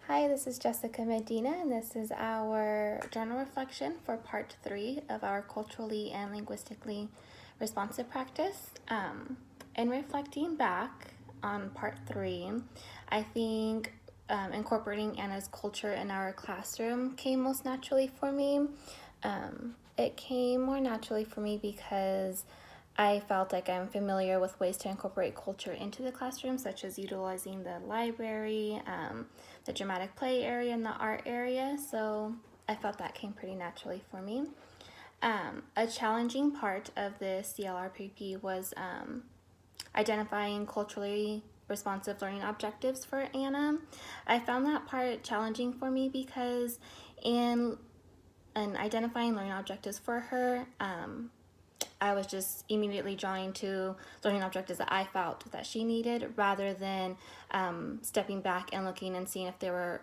Hi, this is Jessica Medina, and this is our journal reflection for part 3 of our culturally and linguistically responsive practice. In reflecting back on part 3, I think incorporating Anna's culture in our classroom came most naturally for me. It came more naturally for me because I felt like I'm familiar with ways to incorporate culture into the classroom, such as utilizing the library, the dramatic play area, and the art area. So I felt that came pretty naturally for me. A challenging part of the CLRPP was identifying culturally responsive learning objectives for Anna. I found that part challenging for me because in identifying learning objectives for her, I was just immediately drawing to learning objectives that I felt that she needed rather than stepping back and looking and seeing if they were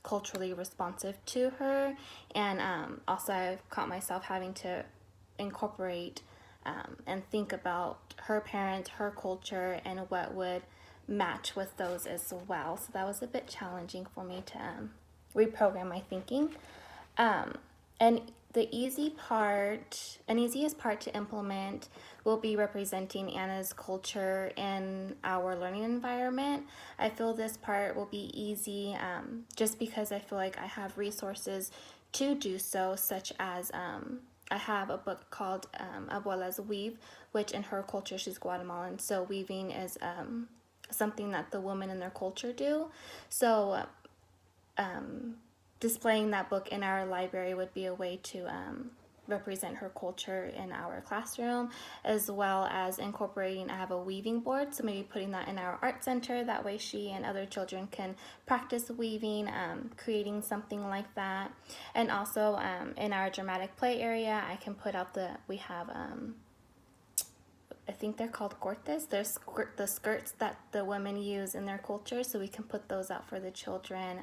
culturally responsive to her. And also I've caught myself having to incorporate and think about her parents, her culture, and what would match with those as well. So that was a bit challenging for me to reprogram my thinking. And the easiest part to implement will be representing Anna's culture in our learning environment. I feel this part will be easy just because I feel like I have resources to do so, such as I have a book called Abuela's Weave, which in her culture, she's Guatemalan, so weaving is something that the women in their culture do. So displaying that book in our library would be a way to represent her culture in our classroom, as well as incorporating, I have a weaving board, so maybe putting that in our art center. That way she and other children can practice weaving, creating something like that. And also in our dramatic play area, I can put out we have I think they're called cortes. They're the skirts that the women use in their culture, so we can put those out for the children,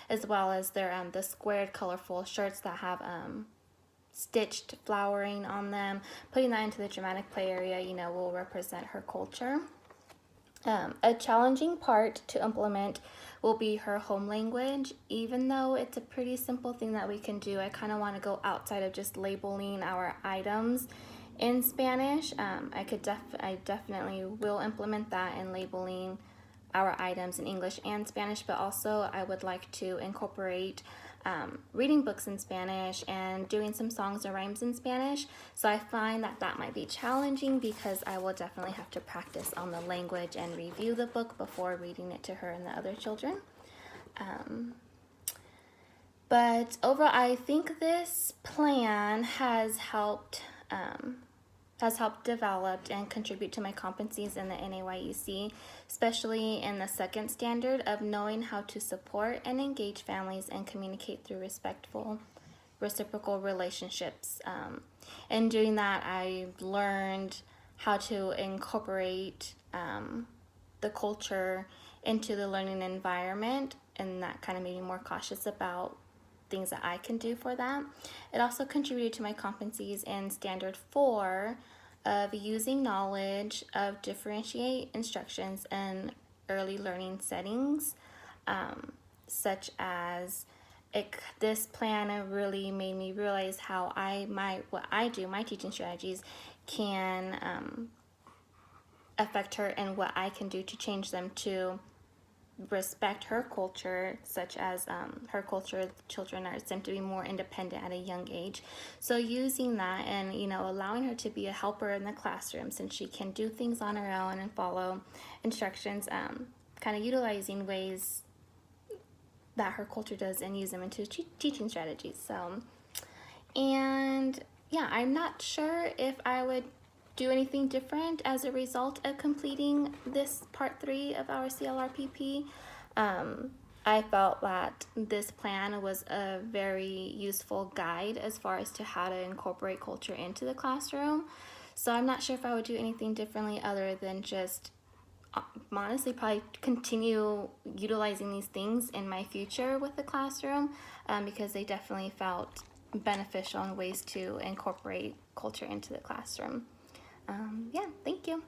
as well as their the squared, colorful shirts that have stitched flowering on them. Putting that into the dramatic play area, will represent her culture. A challenging part to implement will be her home language. Even though it's a pretty simple thing that we can do, I kind of want to go outside of just labeling our items in Spanish. I definitely will implement that in labeling our items in English and Spanish, but also I would like to incorporate reading books in Spanish and doing some songs and rhymes in Spanish. So I find that might be challenging because I will definitely have to practice on the language and review the book before reading it to her and the other children. But overall, I think this plan has helped develop and contribute to my competencies in the NAYEC, especially in the second standard of knowing how to support and engage families and communicate through respectful, reciprocal relationships. In doing that, I learned how to incorporate the culture into the learning environment, and that kind of made me more cautious about things that I can do for that. It also contributed to my competencies in standard 4 of using knowledge of differentiate instructions in early learning settings, such as this plan really made me realize how what I do, my teaching strategies can affect her and what I can do to change them to respect her culture, such as her culture, children are seem to be more independent at a young age. So using that and allowing her to be a helper in the classroom, since she can do things on her own and follow instructions, kind of utilizing ways that her culture does and use them into teaching strategies. So, and yeah, I'm not sure if I would do anything different as a result of completing this part 3 of our CLRPP. I felt that this plan was a very useful guide as far as to how to incorporate culture into the classroom. So I'm not sure if I would do anything differently other than just honestly probably continue utilizing these things in my future with the classroom, because they definitely felt beneficial in ways to incorporate culture into the classroom. Yeah, thank you.